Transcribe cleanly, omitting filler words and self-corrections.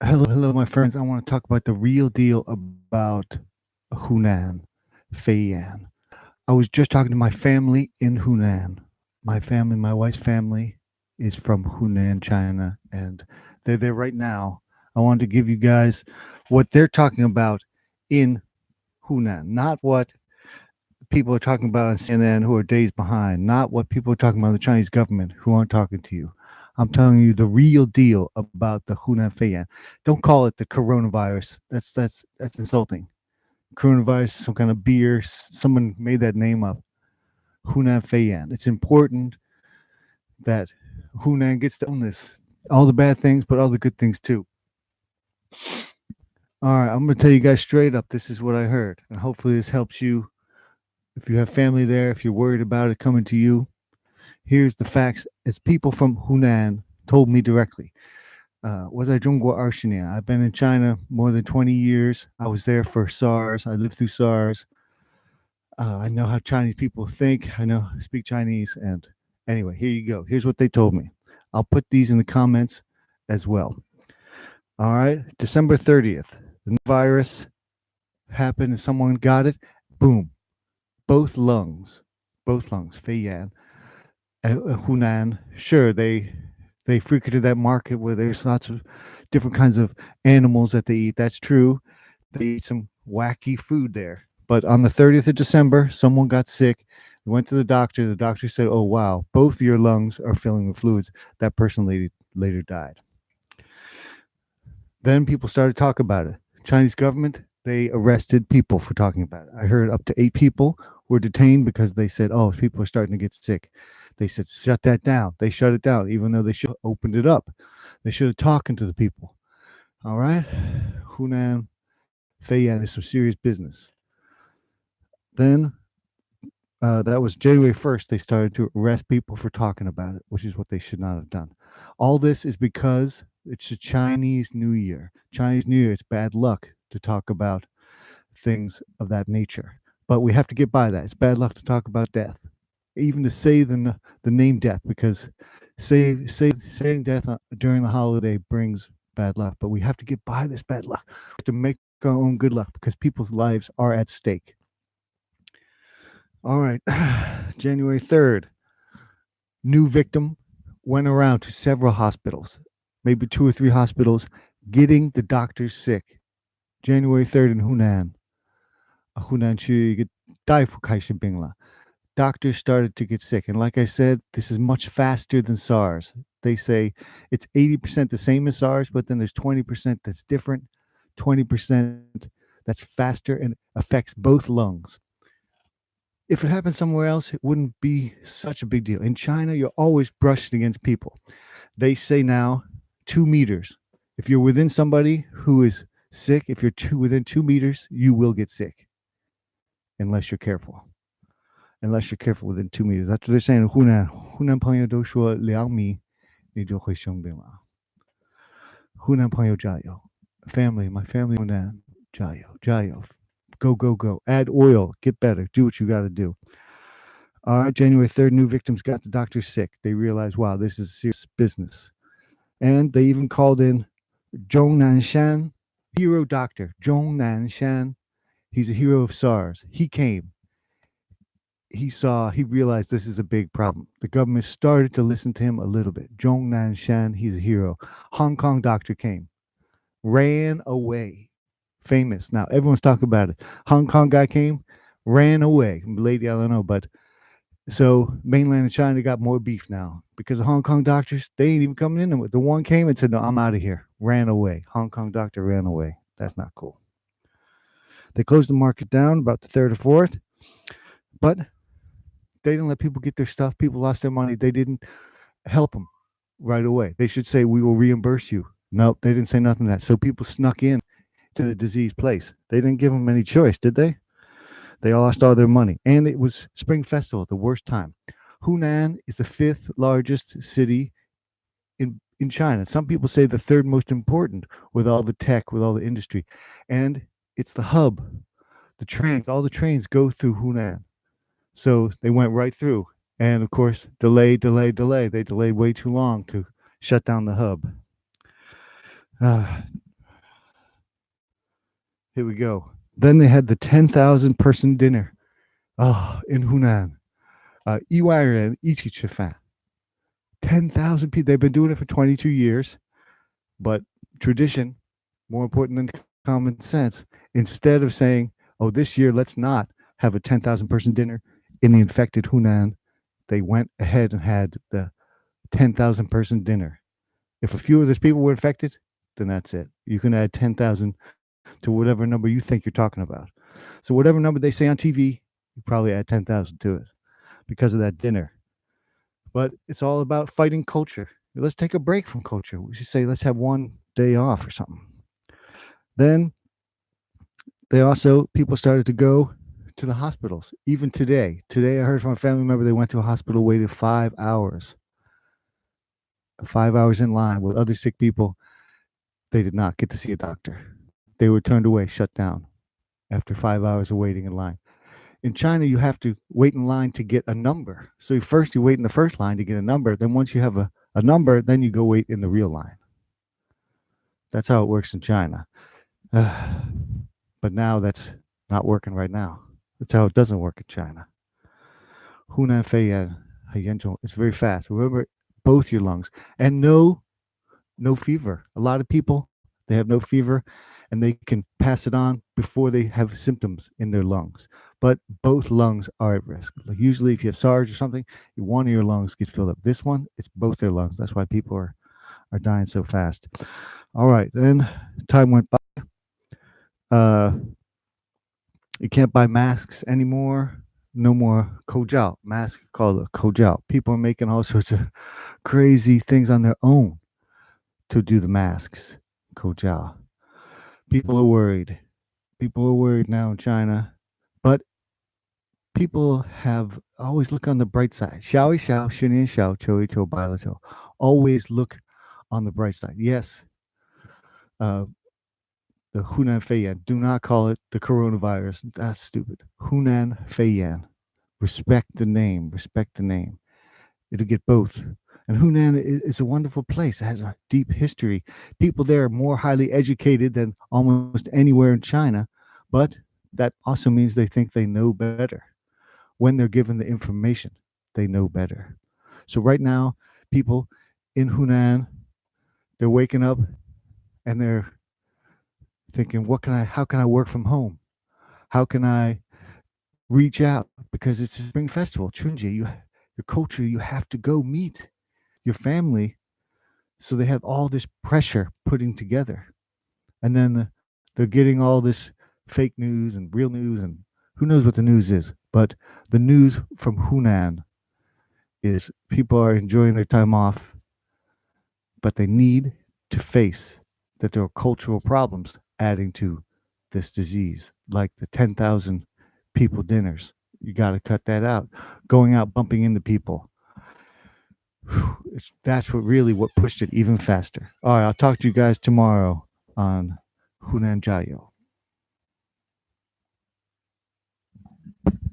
Hello, my friends. I want to talk about the real deal about Hunan, Fei Yan. I was just talking to my family in Hunan. My family, my wife's family, is from Hunan, China, and they're there right now. I wanted to give you guys what they're talking about in Hunan, not what people are talking about on CNN who are days behind, not what people are talking about in the Chinese government who aren't talking to you. I'm telling you the real deal about the Hunan Fei Yan. Don't call it the coronavirus. That's insulting. Coronavirus, some kind of beer. Someone made that name up. Hunan Fei Yan. It's important that Hunan gets to own this. All the bad things, but all the good things too. All right, I'm going to tell you guys straight up. This is what I heard, and hopefully this helps you. If you have family there, if you're worried about it coming to you, here's the facts as people from Hunan told me directly. 我在中国20年. I've been in China more than 20 years. I was there for SARS. I lived through SARS. I know how Chinese people think. I know speak Chinese. And anyway, here you go. Here's what they told me. I'll put these in the comments as well. All right, December 30th, the virus happened and someone got it. Boom, both lungs, Fei Yan, Hunan. Sure, they frequented that market where there's lots of different kinds of animals that they eat. That's true. They eat some wacky food there. But on the 30th of December, someone got sick. They went to the doctor. The doctor said, "Oh wow, both your lungs are filling with fluids." That person later died. Then people started talking about it. Chinese government, they arrested people for talking about it. I heard up to 8 people were detained because they said, "Oh, people are starting to get sick." They said, "Shut that down." They shut it down, even though they should have opened it up. They should have talking to the people. All right, Hunan, Fei Yan is some serious business. Then that was January 1st. They started to arrest people for talking about it, which is what they should not have done. All this is because it's a Chinese New Year. Chinese New Year, it's bad luck to talk about things of that nature. But we have to get by that. It's bad luck to talk about death, even to say the name death, because saying death during the holiday brings bad luck. But we have to get by this bad luck to make our own good luck because people's lives are at stake. All right, January 3rd, new victim went around to several hospitals, maybe 2 or 3 hospitals, getting the doctors sick. January 3rd in Hunan. Hunan 区一个大夫开始病了. Doctors started to get sick. And like I said, this is much faster than SARS. They say it's 80% the same as SARS, but then there's 20% that's different, 20% that's faster and affects both lungs. If it happened somewhere else, it wouldn't be such a big deal. In China, you're always brushing against people. They say now 2 meters. If you're within somebody who is sick, if you're within 2 meters, you will get sick. Unless you're careful. Unless you're careful within 2 meters. That's what they're saying in Hunan. Hunan 朋友都说2米你就会生病了. Hunan 朋友加油. Family, my family Hunan, 加油, 加油. Go, go, go. Add oil. Get better. Do what you got to do. All right, January 3rd, new victims got the doctor sick. They realized, wow, this is serious business. And they even called in ZhONG SHAN, hero doctor. ZhONG SHAN, he's a hero of SARS. He came. He realized this is a big problem. The government started to listen to him a little bit. ZhONG SHAN, he's a hero. Hong Kong doctor came. Ran away. Famous. Now, everyone's talking about it. Hong Kong guy came, ran away. Lady, I don't know, but so mainland China got more beef now because the Hong Kong doctors, they ain't even coming in. The one came and said, "No, I'm out of here." Ran away. Hong Kong doctor ran away. That's not cool. They closed the market down about the 3rd or 4th, but they didn't let people get their stuff. People lost their money. They didn't help them right away. They should say, "We will reimburse you." Nope, they didn't say nothing of that. So people snuck in to the disease place. They didn't give them any choice, did they? They lost all their money. And it was Spring Festival, the worst time. Hunan is the 5th largest city in China. Some people say the 3rd most important with all the tech, with all the industry. And it's the hub. All the trains go through Hunan. So they went right through. And of course, delay. They delayed way too long to shut down the hub. Here we go. Then they had the 10,000 person dinner. Oh, in Hunan. 1万人一起吃饭. 10,000 people. They've been doing it for 22 years, but tradition, more important than common sense. Instead of saying, oh, this year, let's not have a 10,000 person dinner in the infected Hunan, they went ahead and had the 10,000 person dinner. If a few of those people were infected, then that's it. You can add 10,000 to whatever number you think you're talking about. So whatever number they say on TV, you probably add 10,000 to it because of that dinner. But it's all about fighting culture. Let's take a break from culture. We should say, let's have one day off or something. Then people started to go to the hospitals. Even today. Today I heard from a family member they went to a hospital, waited 5 hours. 5 hours in line with other sick people. They did not get to see a doctor. They were turned away, shut down after 5 hours of waiting in line. In China, you have to wait in line to get a number. So first you wait in the first line to get a number. Then once you have a number, then you go wait in the real line. That's how it works in China. But now that's not working right now. That's how it doesn't work in China. Han Fei Yan Time. It's very fast. Remember, both your lungs. And no fever. A lot of people, they have no fever and they can pass it on before they have symptoms in their lungs. But both lungs are at risk. Like usually if you have SARS or something, one of your lungs gets filled up. This one, it's both their lungs. That's why people are dying so fast. All right, then time went by. You can't buy masks anymore. No more kojao. Mask called a kojao. People are making all sorts of crazy things on their own to do the masks. Kojao. People are worried. People are worried now in China. But people have always look on the bright side. Always look on the bright side. Yes. The Hunan Fei Yan. Do not call it the coronavirus. That's stupid. Hunan Fei Yan. Respect the name. Respect the name. It'll get both. And Hunan is a wonderful place. It has a deep history. People there are more highly educated than almost anywhere in China, but that also means they think they know better. When they're given the information, they know better. So right now, people in Hunan, they're waking up and they're thinking, how can I work from home? How can I reach out? Because it's a spring festival, Chunji, your culture, you have to go meet your family. So they have all this pressure putting together. And then they're getting all this fake news and real news, and who knows what the news is. But the news from Hunan is people are enjoying their time off, but they need to face that there are cultural problems adding to this disease, like the 10,000 people dinners. You got to cut that out. Going out, bumping into people. That's what pushed it even faster. All right, I'll talk to you guys tomorrow on Hunan Jiao.